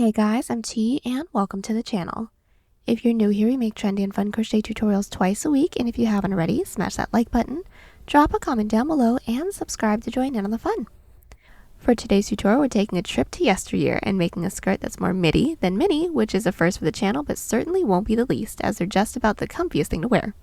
Hey guys, I'm T and welcome to the channel. If you're new here, we make trendy and fun crochet tutorials twice a week, and if you haven't already, smash that like button, drop a comment down below, and subscribe to join in on the fun. For today's tutorial, we're taking a trip to yesteryear and making a skirt that's more midi than mini, which is a first for the channel, but certainly won't be the least, as they're just about the comfiest thing to wear.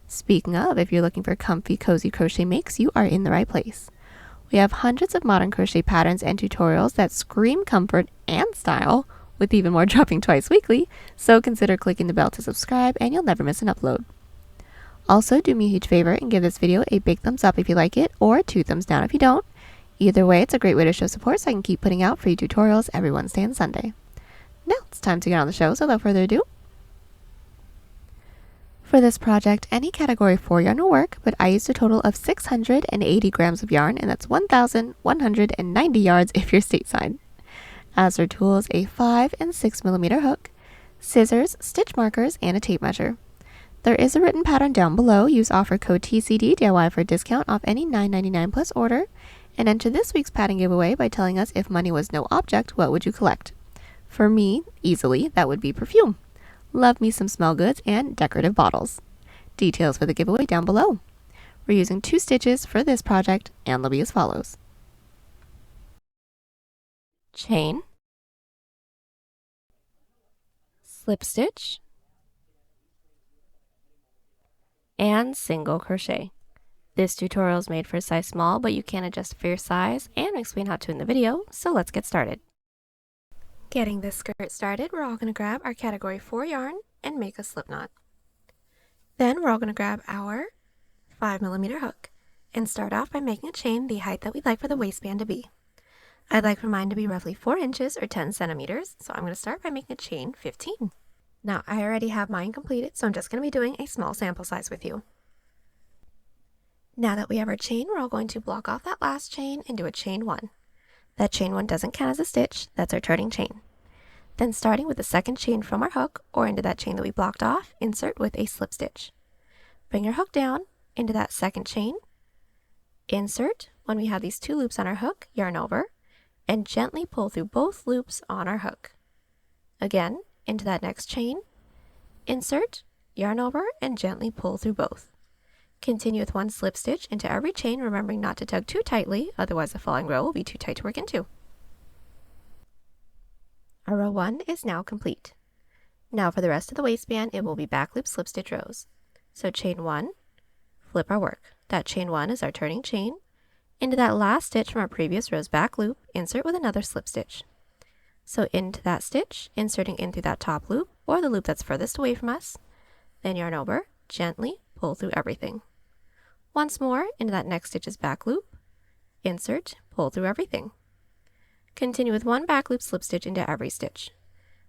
Speaking of, if you're looking for comfy, cozy crochet makes, you are in the right place. We have hundreds of modern crochet patterns and tutorials that scream comfort and style, with even more dropping twice weekly, so consider clicking the bell to subscribe and you'll never miss an upload. Also, do me a huge favor and give this video a big thumbs up if you like it, or 2 thumbs down if you don't. Either way, it's a great way to show support so I can keep putting out free tutorials every Wednesday and Sunday. Now, it's time to get on the show, so without further ado. For this project, any category 4 yarn will work, but I used a total of 680 grams of yarn, and that's 1,190 yards if you're stateside. As for tools, a 5 and 6 millimeter hook, scissors, stitch markers, and a tape measure. There is a written pattern down below. Use offer code TCDDIY for a discount off any $9.99 plus order, and enter this week's pattern giveaway by telling us if money was no object, what would you collect? For me, easily, that would be perfume. Love me some smell goods and decorative bottles. Details for the giveaway down below. We're using 2 stitches for this project, and they'll be as follows. Chain, slip stitch, and single crochet. This tutorial is made for a size small, but you can adjust for your size and explain how to in the video, so let's get started. Getting this skirt started, we're all going to grab our category 4 yarn and make a slip knot. Then we're all going to grab our 5 millimeter hook and start off by making a chain the height that we'd like for the waistband to be. I'd like for mine to be roughly 4 inches or 10 centimeters, so I'm going to start by making a chain 15. Now I already have mine completed, so I'm just going to be doing a small sample size with you. Now that we have our chain, we're all going to block off that last chain and do a chain 1. That chain 1 doesn't count as a stitch, that's our turning chain. Then starting with the second chain from our hook or into that chain that we blocked off, insert with a slip stitch. Bring your hook down into that second chain, insert when we have these 2 loops on our hook, yarn over, and gently pull through both loops on our hook. Again, into that next chain, insert, yarn over, and gently pull through both. Continue with 1 slip stitch into every chain, remembering not to tug too tightly, otherwise the following row will be too tight to work into. Our row 1 is now complete. Now for the rest of the waistband, it will be back loop slip stitch rows. So chain 1, flip our work. That chain 1 is our turning chain. Into that last stitch from our previous row's back loop, insert with another slip stitch. So into that stitch, inserting in through that top loop, or the loop that's furthest away from us, then yarn over, gently pull through everything. Once more, into that next stitch's back loop, insert, pull through everything. Continue with 1 back loop slip stitch into every stitch.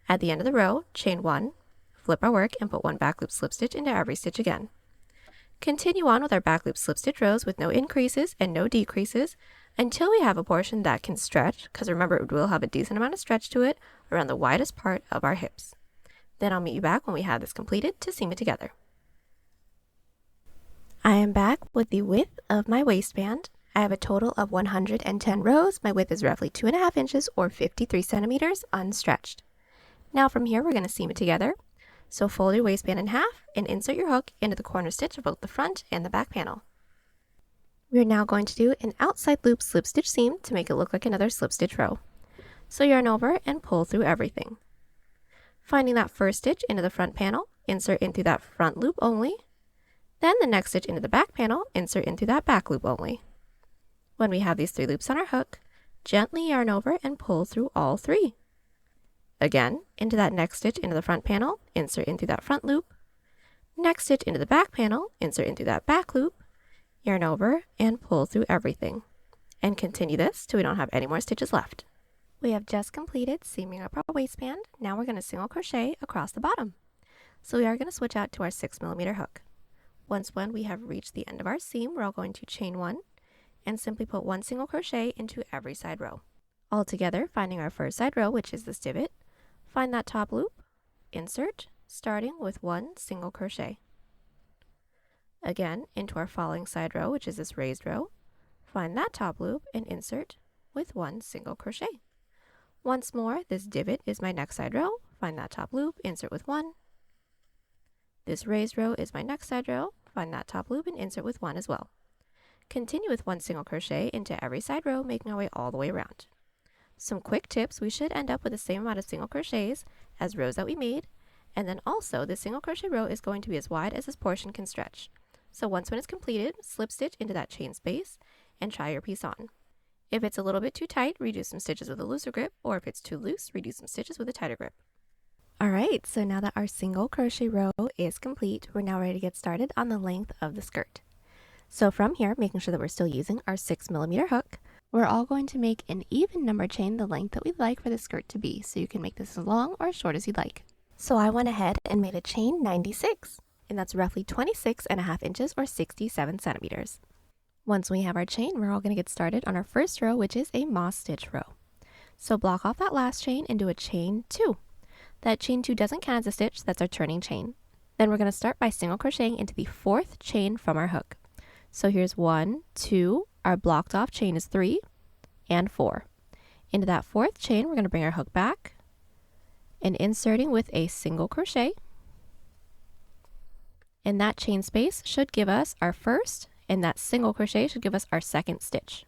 At the end of the row, chain 1, flip our work, and put 1 back loop slip stitch into every stitch again. Continue on with our back loop slip stitch rows with no increases and no decreases until we have a portion that can stretch, because remember it will have a decent amount of stretch to it around the widest part of our hips. Then I'll meet you back when we have this completed to seam it together. I am back with the width of my waistband. I have a total of 110 rows. My width is roughly 2.5 inches or 53 centimeters unstretched. Now from here we're going to seam it together. So fold your waistband in half and insert your hook into the corner stitch of both the front and the back panel. We are now going to do an outside loop slip stitch seam to make it look like another slip stitch row. So yarn over and pull through everything. Finding that first stitch into the front panel, insert in through that front loop only. Then the next stitch into the back panel, insert in through that back loop only. When we have these 3 loops on our hook, gently yarn over and pull through all 3. Again, into that next stitch into the front panel, insert in through that front loop. Next stitch into the back panel, insert in through that back loop, yarn over, and pull through everything. And continue this till we don't have any more stitches left. We have just completed seaming up our waistband. Now we're going to single crochet across the bottom. So we are going to switch out to our 6 millimeter hook. Once when we have reached the end of our seam, we're all going to chain 1 and simply put 1 single crochet into every side row. All together, finding our first side row, which is this divot, find that top loop, insert, starting with 1 single crochet. Again, into our following side row, which is this raised row, find that top loop and insert with 1 single crochet. Once more, this divot is my next side row. Find that top loop, insert with 1. This raised row is my next side row. Find that top loop and insert with 1 as well. Continue with 1 single crochet into every side row, making our way all the way around. Some quick tips: we should end up with the same amount of single crochets as rows that we made, and then also the single crochet row is going to be as wide as this portion can stretch. So once when it's completed, slip stitch into that chain space and try your piece on. If it's a little bit too tight, reduce some stitches with a looser grip, or if it's too loose, reduce some stitches with a tighter grip. Alright, so now that our single crochet row is complete, we're now ready to get started on the length of the skirt. So from here, making sure that we're still using our 6mm hook, we're all going to make an even number chain the length that we'd like for the skirt to be, so you can make this as long or as short as you'd like. So I went ahead and made a chain 96, and that's roughly 26.5 inches or 67 centimeters. Once we have our chain, we're all going to get started on our first row, which is a moss stitch row. So block off that last chain and do a chain 2. That chain 2 doesn't count as a stitch, that's our turning chain. Then we're going to start by single crocheting into the 4th chain from our hook. So here's 1, 2, our blocked off chain is 3, and 4. Into that 4th chain, we're going to bring our hook back and inserting with a single crochet. And that chain space should give us our first, and that single crochet should give us our second stitch.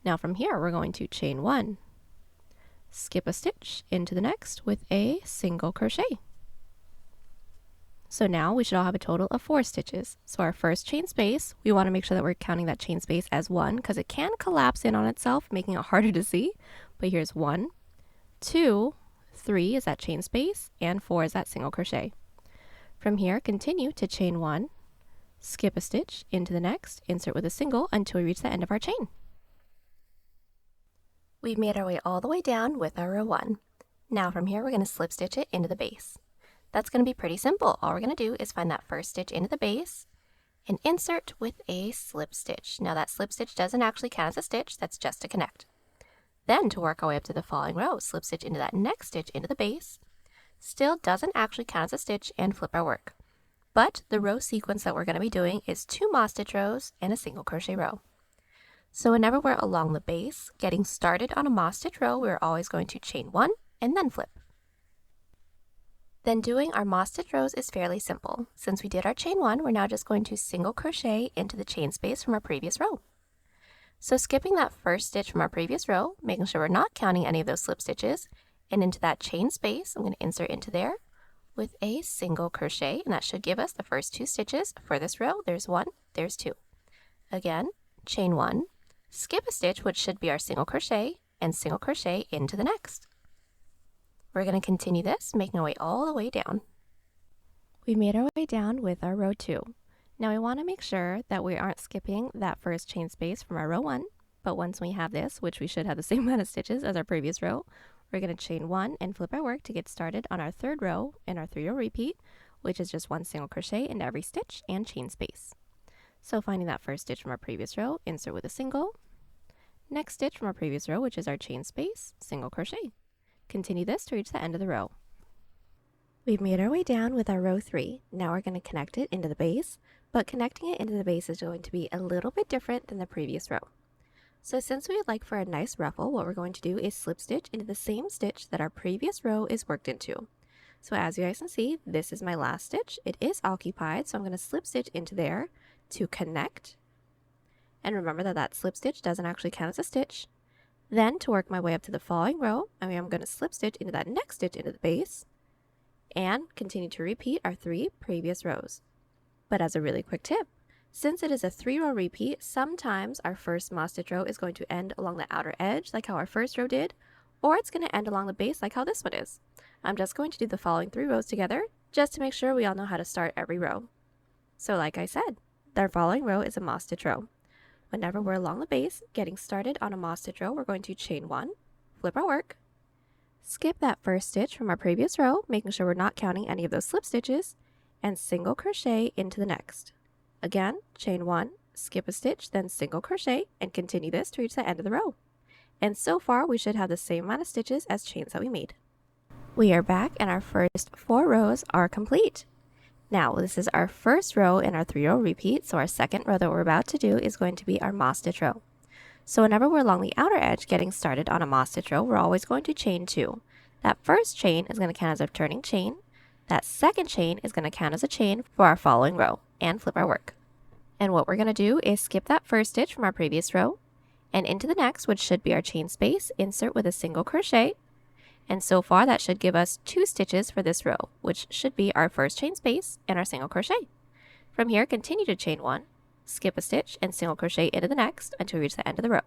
Now from here, we're going to chain 1. Skip a stitch into the next with a single crochet. So now we should all have a total of 4 stitches. So our first chain space, we want to make sure that we're counting that chain space as 1 because it can collapse in on itself, making it harder to see. But here's 1, 2, 3 is that chain space, and 4 is that single crochet. From here, continue to chain 1, skip a stitch into the next, insert with a single until we reach the end of our chain. We've made our way all the way down with our row 1. Now from here, we're going to slip stitch it into the base. That's going to be pretty simple. All we're going to do is find that first stitch into the base and insert with a slip stitch. Now that slip stitch doesn't actually count as a stitch, that's just to connect. Then to work our way up to the following row, slip stitch into that next stitch into the base. Still doesn't actually count as a stitch, and flip our work. But the row sequence that we're going to be doing is 2 moss stitch rows and a single crochet row. So whenever we're along the base, getting started on a moss stitch row, we're always going to chain 1 and then flip. Then doing our moss stitch rows is fairly simple. Since we did our chain 1, we're now just going to single crochet into the chain space from our previous row. So skipping that first stitch from our previous row, making sure we're not counting any of those slip stitches, and into that chain space, I'm going to insert into there with a single crochet, and that should give us the first 2 stitches for this row. There's 1, there's 2. Again, chain 1, skip a stitch, which should be our single crochet, and single crochet into the next. We're going to continue this, making our way all the way down. We made our way down with our row 2. Now we want to make sure that we aren't skipping that first chain space from our row 1, but once we have this, which we should have the same amount of stitches as our previous row, we're going to chain 1 and flip our work to get started on our 3rd row in our 3-row repeat, which is just 1 single crochet into every stitch and chain space. So finding that first stitch from our previous row, insert with a single. Next stitch from our previous row, which is our chain space, single crochet. Continue this to reach the end of the row. We've made our way down with our row 3. Now we're going to connect it into the base, but connecting it into the base is going to be a little bit different than the previous row. So since we would like for a nice ruffle, what we're going to do is slip stitch into the same stitch that our previous row is worked into. So as you guys can see, this is my last stitch. It is occupied, so I'm going to slip stitch into there to connect. And remember that that slip stitch doesn't actually count as a stitch. Then to work my way up to the following row, I'm going to slip stitch into that next stitch into the base and continue to repeat our 3 previous rows. But as a really quick tip, since it is a 3-row repeat, sometimes our first moss stitch row is going to end along the outer edge like how our first row did, or it's going to end along the base like how this one is. I'm just going to do the following 3 rows together just to make sure we all know how to start every row. So like I said, our following row is a moss stitch row. Whenever we're along the base, getting started on a moss stitch row, we're going to chain 1, flip our work, skip that first stitch from our previous row, making sure we're not counting any of those slip stitches, and single crochet into the next. Again, chain 1, skip a stitch, then single crochet, and continue this to reach the end of the row. And so far, we should have the same amount of stitches as chains that we made. We are back, and our first 4 rows are complete. Now, this is our first row in our 3-row repeat, so our second row that we're about to do is going to be our moss stitch row. So whenever we're along the outer edge getting started on a moss stitch row, we're always going to chain 2. That first chain is going to count as a turning chain. That second chain is going to count as a chain for our following row and flip our work. And what we're going to do is skip that first stitch from our previous row and into the next, which should be our chain space, insert with a single crochet. And so far that should give us 2 stitches for this row, which should be our first chain space and our single crochet. From here, continue to chain 1, skip a stitch, and single crochet into the next until we reach the end of the row.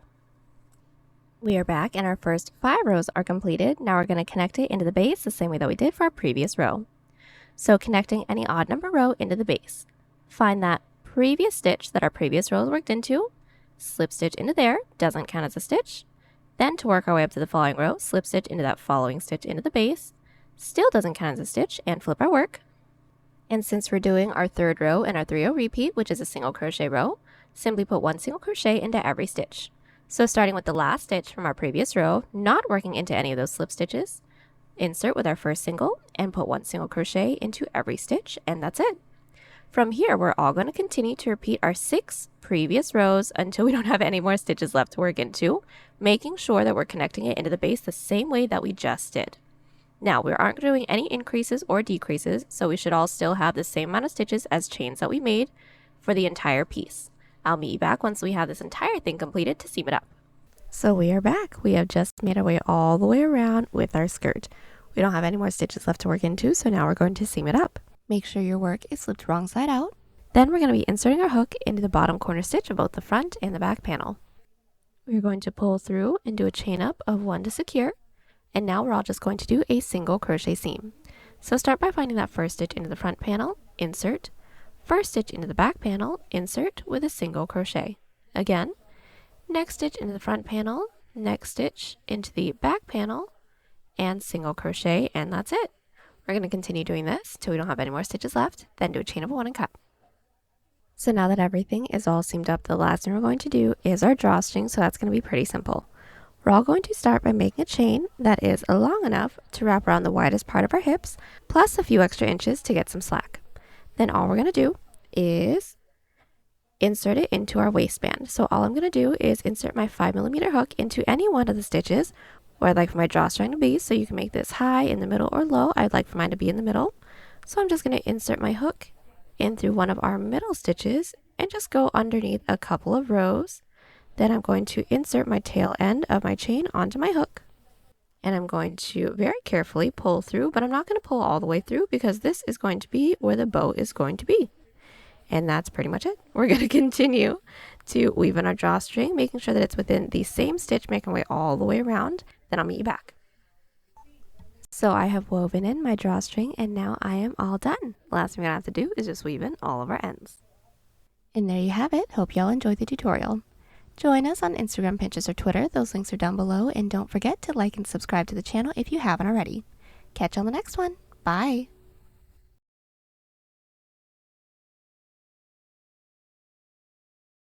We are back and our first 5 rows are completed. Now we're going to connect it into the base the same way that we did for our previous row. So connecting any odd number row into the base. Find that previous stitch that our previous row is worked into, slip stitch into there, doesn't count as a stitch. Then to work our way up to the following row, slip stitch into that following stitch into the base, still doesn't count as a stitch, and flip our work. And since we're doing our 3rd row and our 3-row repeat, which is a single crochet row, simply put 1 single crochet into every stitch. So starting with the last stitch from our previous row, not working into any of those slip stitches, insert with our first single and put 1 single crochet into every stitch, and that's it. From here, we're all going to continue to repeat our 6 previous rows until we don't have any more stitches left to work into, making sure that we're connecting it into the base the same way that we just did. Now, we aren't doing any increases or decreases, so we should all still have the same amount of stitches as chains that we made for the entire piece. I'll meet you back once we have this entire thing completed to seam it up. So we are back. We have just made our way all the way around with our skirt. We don't have any more stitches left to work into, so now we're going to seam it up. Make sure your work is flipped wrong side out. Then we're going to be inserting our hook into the bottom corner stitch of both the front and the back panel. We're going to pull through and do a chain up of 1 to secure. And now we're all just going to do a single crochet seam. So start by finding that first stitch into the front panel, insert, first stitch into the back panel, insert with a single crochet. Again, next stitch into the front panel, next stitch into the back panel, and single crochet, and that's it. We're going to continue doing this till we don't have any more stitches left, then do a chain of 1 and cut. So now that everything is all seamed up, the last thing we're going to do is our drawstring, so that's going to be pretty simple. We're all going to start by making a chain that is long enough to wrap around the widest part of our hips, plus a few extra inches to get some slack. Then all we're going to do is insert it into our waistband. So all I'm going to do is insert my 5mm hook into any one of the stitches where I'd like for my drawstring to be. So you can make this high, in the middle, or low. I'd like for mine to be in the middle. So I'm just going to insert my hook in through one of our middle stitches and just go underneath a couple of rows. Then I'm going to insert my tail end of my chain onto my hook. And I'm going to very carefully pull through, but I'm not going to pull all the way through because this is going to be where the bow is going to be. And that's pretty much it. We're going to continue to weave in our drawstring, making sure that it's within the same stitch, making our way all the way around. Then I'll meet you back. So I have woven in my drawstring and now I am all done. Last thing I have to do is just weave in all of our ends. And there you have it. Hope y'all enjoyed the tutorial. Join us on Instagram, Pinterest, or Twitter. Those links are down below. And don't forget to like and subscribe to the channel if you haven't already. Catch you on the next one. Bye!